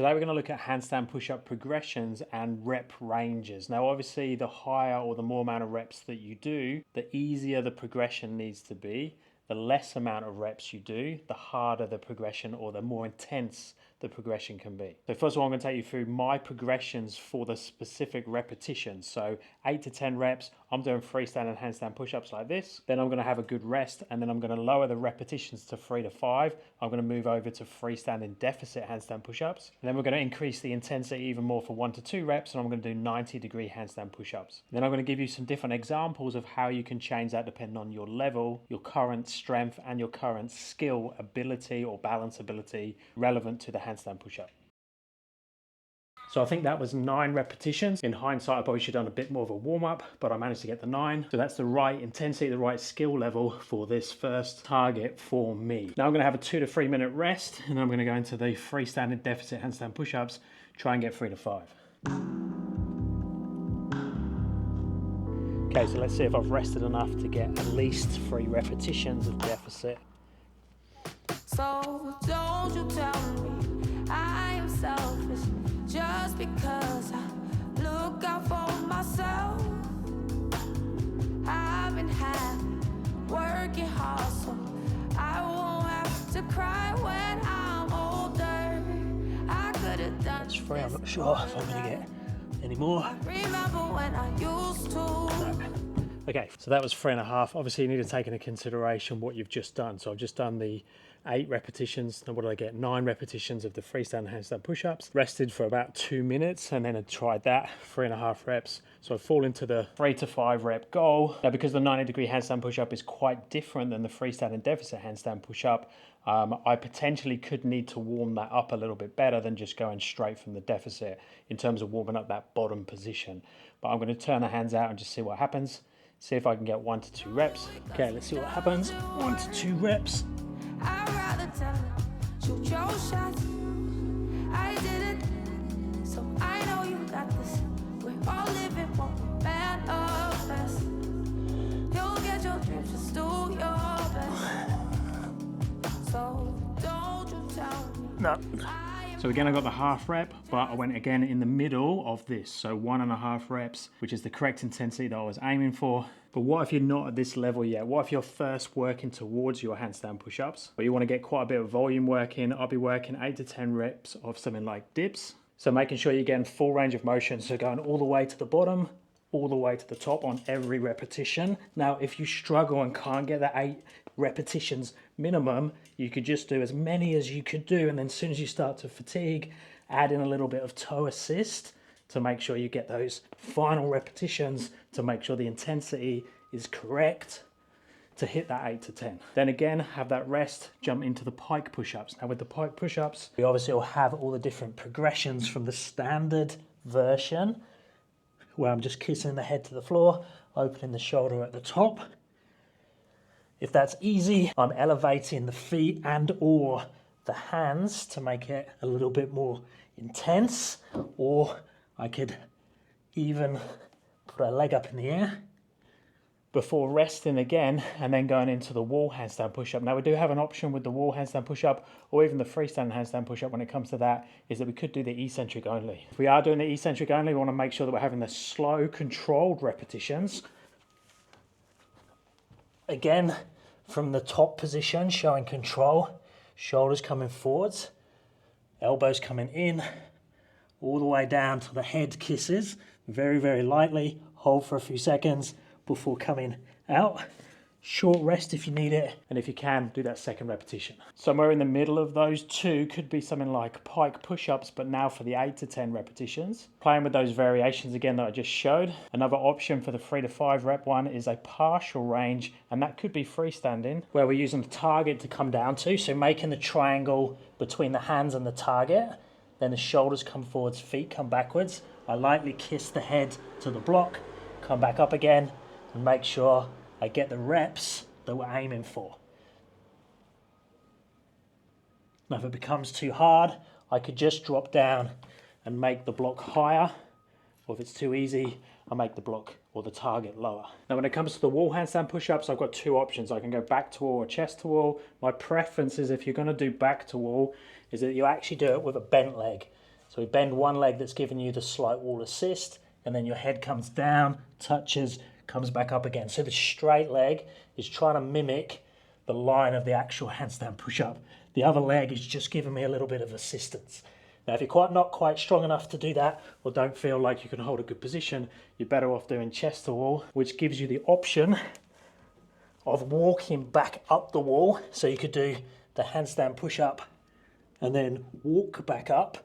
Today we're going to look at handstand push-up progressions and rep ranges. Now obviously the higher or the more amount of reps that you do, the easier the progression needs to be. The less amount of reps you do, the harder the progression or the more intense the progression can be. So first of all, I'm going to take you through my progressions for the specific repetitions. So 8 to 10 reps, I'm doing freestyle and handstand push-ups like this. Then I'm going to have a good rest, and then I'm going to lower the repetitions to 3 to 5. I'm going to move over to freestanding deficit handstand push-ups. And then we're going to increase the intensity even more for 1 to 2 reps, and I'm going to do 90-degree handstand push-ups. Then I'm going to give you some different examples of how you can change that depending on your level, your current strength, and your current skill, ability, or balance ability relevant to the handstand push-up. So I think that was 9 repetitions. In hindsight, I probably should have done a bit more of a warm-up, but I managed to get the 9. So that's the right intensity, the right skill level for this first target for me. Now I'm going to have a 2 to 3 minute rest, and then I'm going to go into the freestanding deficit handstand push-ups, try and get 3 to 5. Okay, so let's see if I've rested enough to get at least 3 repetitions of deficit. So don't you tell me I am selfish just because I look out for myself. I've been happy, working hard, so I won't have to cry when I'm older. I could have done That's 3, I'm not sure if I'm going to get any more. I remember when I used to. No. Okay, so that was 3.5. Obviously, you need to take into consideration what you've just done. So I've just done the 8 repetitions. Now what did I get? 9 repetitions of the freestyle handstand push-ups. Rested for about 2 minutes, and then I tried that, 3.5 reps. So I fall into the 3 to 5 rep goal. Now because the 90-degree handstand push-up is quite different than the freestyle and deficit handstand push-up, I potentially could need to warm that up a little bit better than just going straight from the deficit in terms of warming up that bottom position. But I'm going to turn the hands out and just see what happens. See if I can get 1 to 2 reps. Okay, let's see what happens. 1 to 2 reps. I'd rather tell her, shoot your shots. I did it, so I know you got this. We're all living one manifest. You'll get your dreams, just do your best. So don't you tell me. No. So again, I got the half rep, but I went again in the middle of this. So 1.5 reps, which is the correct intensity that I was aiming for. But what if you're not at this level yet? What if you're first working towards your handstand push-ups, but you want to get quite a bit of volume work in? I'll be working 8 to 10 reps of something like dips. So making sure you're getting full range of motion. So going all the way to the bottom, all the way to the top on every repetition. Now, if you struggle and can't get that 8 repetitions minimum, you could just do as many as you could do, and then as soon as you start to fatigue, add in a little bit of toe assist to make sure you get those final repetitions, to make sure the intensity is correct to hit that 8 to 10. Then again, have that rest, jump into the pike push-ups. Now with the pike push-ups, we obviously will have all the different progressions from the standard version, where I'm just kissing the head to the floor, opening the shoulder at the top. If that's easy, I'm elevating the feet and or the hands to make it a little bit more intense, or I could even put a leg up in the air before resting again and then going into the wall handstand push-up. Now we do have an option with the wall handstand push-up or even the freestanding handstand push-up when it comes to that, is that we could do the eccentric only. If we are doing the eccentric only, we want to make sure that we're having the slow, controlled repetitions. Again, from the top position, showing control, shoulders coming forwards, elbows coming in, all the way down to the head kisses, very, very lightly, hold for a few seconds before coming out. Short rest if you need it, and if you can, do that second repetition. Somewhere in the middle of those two could be something like pike push-ups, but now for the 8 to 10 repetitions. Playing with those variations again that I just showed. Another option for the 3 to 5 rep one is a partial range, and that could be freestanding, where we're using the target to come down to, so making the triangle between the hands and the target, then the shoulders come forwards, feet come backwards. I lightly kiss the head to the block, come back up again, and make sure I get the reps that we're aiming for. Now if it becomes too hard, I could just drop down and make the block higher, or if it's too easy, I make the block or the target lower. Now when it comes to the wall handstand push-ups, I've got 2 options. I can go back to wall or chest to wall. My preference is, if you're going to do back to wall, is that you actually do it with a bent leg. So we bend one leg that's giving you the slight wall assist, and then your head comes down, touches, comes back up again. So the straight leg is trying to mimic the line of the actual handstand push-up. The other leg is just giving me a little bit of assistance. Now, if you're not quite strong enough to do that, or don't feel like you can hold a good position, you're better off doing chest to wall, which gives you the option of walking back up the wall. So you could do the handstand push-up and then walk back up,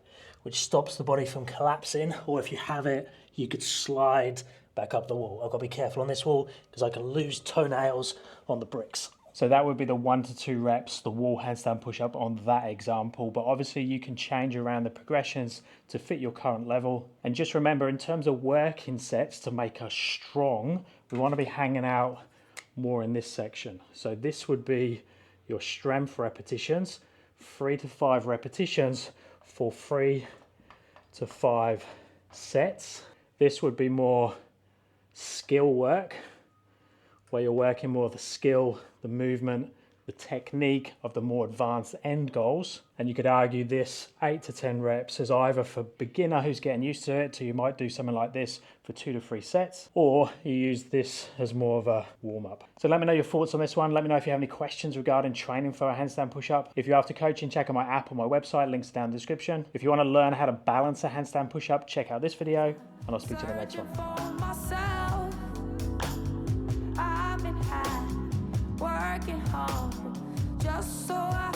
which stops the body from collapsing. Or if you have it, you could slide back up the wall. I've got to be careful on this wall because I can lose toenails on the bricks. So that would be the 1 to 2 reps, the wall handstand push-up on that example. But obviously you can change around the progressions to fit your current level. And just remember, in terms of working sets to make us strong, we want to be hanging out more in this section. So this would be your strength repetitions, 3 to 5 repetitions for 3 to 5 sets. This would be more skill work, where you're working more of the skill, the movement, the technique of the more advanced end goals. And you could argue this 8 to 10 reps is either for beginner who's getting used to it, so you might do something like this for 2 to 3 sets, or you use this as more of a warm-up. So let me know your thoughts on this one. Let me know if you have any questions regarding training for a handstand push-up. If you're after coaching, check out my app on my website, links down in the description. If you want to learn how to balance a handstand push-up, check out this video, and I'll speak to you in the next one. Working hard just so I